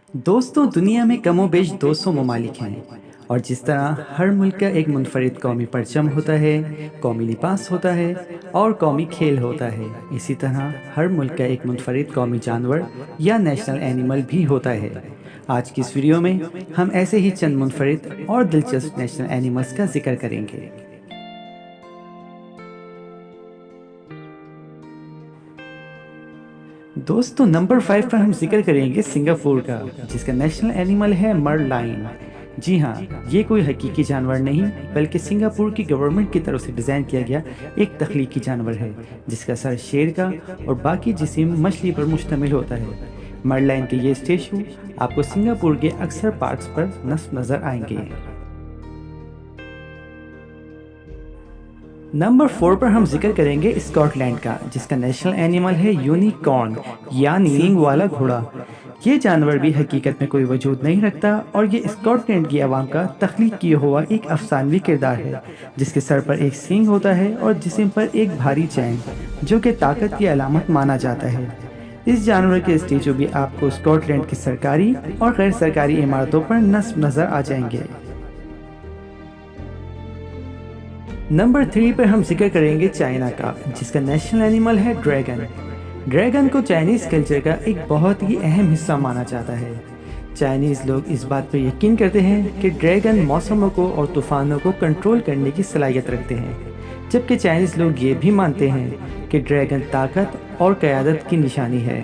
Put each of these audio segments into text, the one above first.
दोस्तों, दुनिया में कमोबेश 200 ममालिक हैं। और जिस तरह हर मुल्क का एक मुनफरिद कौमी परचम होता है, कौमी लिबास होता है और कौमी खेल होता है, इसी तरह हर मुल्क का एक मुनफरिद कौमी जानवर या नेशनल एनिमल भी होता है। आज की इस वीडियो में हम ऐसे ही चंद मुनफरिद और दिलचस्प नेशनल एनिमल्स का जिक्र करेंगे। दोस्तों, नंबर 5 पर हम जिक्र करेंगे सिंगापुर का, जिसका नेशनल एनिमल है मरलाइन। जी हाँ, ये कोई हकीकी जानवर नहीं बल्कि सिंगापुर की गवर्नमेंट की तरफ से डिज़ाइन किया गया एक तख्लीकी जानवर है, जिसका सर शेर का और बाकी जिस्म मछली पर मुश्तमिल होता है। मरलाइन के ये स्टेचू आपको सिंगापुर के अक्सर पार्क्स पर नस्ब नज़र आएंगे। नंबर 4 पर हम जिक्र करेंगे स्कॉटलैंड का, जिसका नेशनल एनिमल है यूनिकॉर्न यानी सींग वाला घोड़ा। ये जानवर भी हकीकत में कोई वजूद नहीं रखता और ये स्कॉटलैंड की आवाम का तख्लीक किया हुआ एक अफसानवी किरदार है, जिसके सर पर एक सींग होता है और जिस्म पर एक भारी चैन, जो कि ताकत की अलामत माना जाता है। इस जानवर के स्टेचू भी आपको स्कॉटलैंड की सरकारी और गैर सरकारी इमारतों पर नस्ब नज़र आ जाएंगे। नंबर 3 पर हम जिक्र करेंगे चाइना का, जिसका नेशनल एनिमल है ड्रैगन। ड्रैगन को चाइनीज़ कल्चर का एक बहुत ही अहम हिस्सा माना जाता है। चाइनीज़ लोग इस बात पर यकीन करते हैं कि ड्रैगन मौसमों को और तूफ़ानों को कंट्रोल करने की सलाहियत रखते हैं, जबकि चाइनीज़ लोग ये भी मानते हैं कि ड्रैगन ताकत और क़यादत की निशानी है।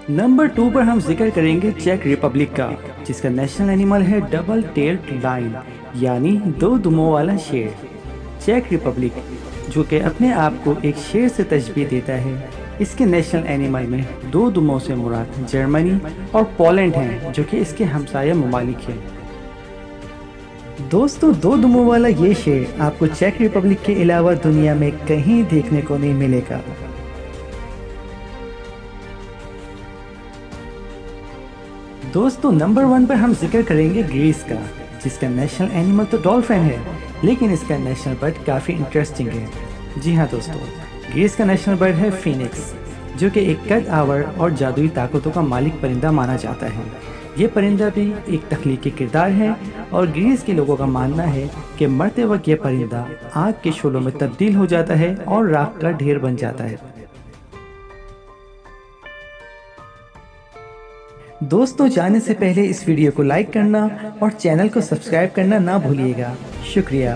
नंबर 2 पर हम जिक्र करेंगे चेक रिपब्लिक का, जिसका नेशनल एनिमल है डबल टेल्ड लायन यानी 2 दुमों वाला शेर। चेक रिपब्लिक, जो कि अपने आप को एक शेर से तशबीह देता है, इसके नेशनल एनिमल में 2 दुमों से मुराद जर्मनी और पोलैंड हैं, जो कि इसके हमसाया ममालिक हैं। दोस्तों, 2 दुमों वाला ये शेर आपको चेक रिपब्लिक के अलावा दुनिया में कहीं देखने को नहीं मिलेगा। दोस्तों, नंबर 1 पर हम जिक्र करेंगे ग्रीस का, जिसका नेशनल एनिमल तो डॉल्फिन है, लेकिन इसका नेशनल बर्ड काफ़ी इंटरेस्टिंग है। जी हाँ दोस्तों, ग्रीस का नेशनल बर्ड है फीनिक्स, जो कि एक कद आवर और जादुई ताकतों का मालिक परिंदा माना जाता है। ये परिंदा भी एक तख्लीकी किरदार है और ग्रीस के लोगों का मानना है कि मरते वक्त यह परिंदा आग के शोलों में तब्दील हो जाता है और राख का ढेर बन जाता है। दोस्तों, जाने से पहले इस वीडियो को लाइक करना और चैनल को सब्सक्राइब करना ना भूलिएगा। शुक्रिया।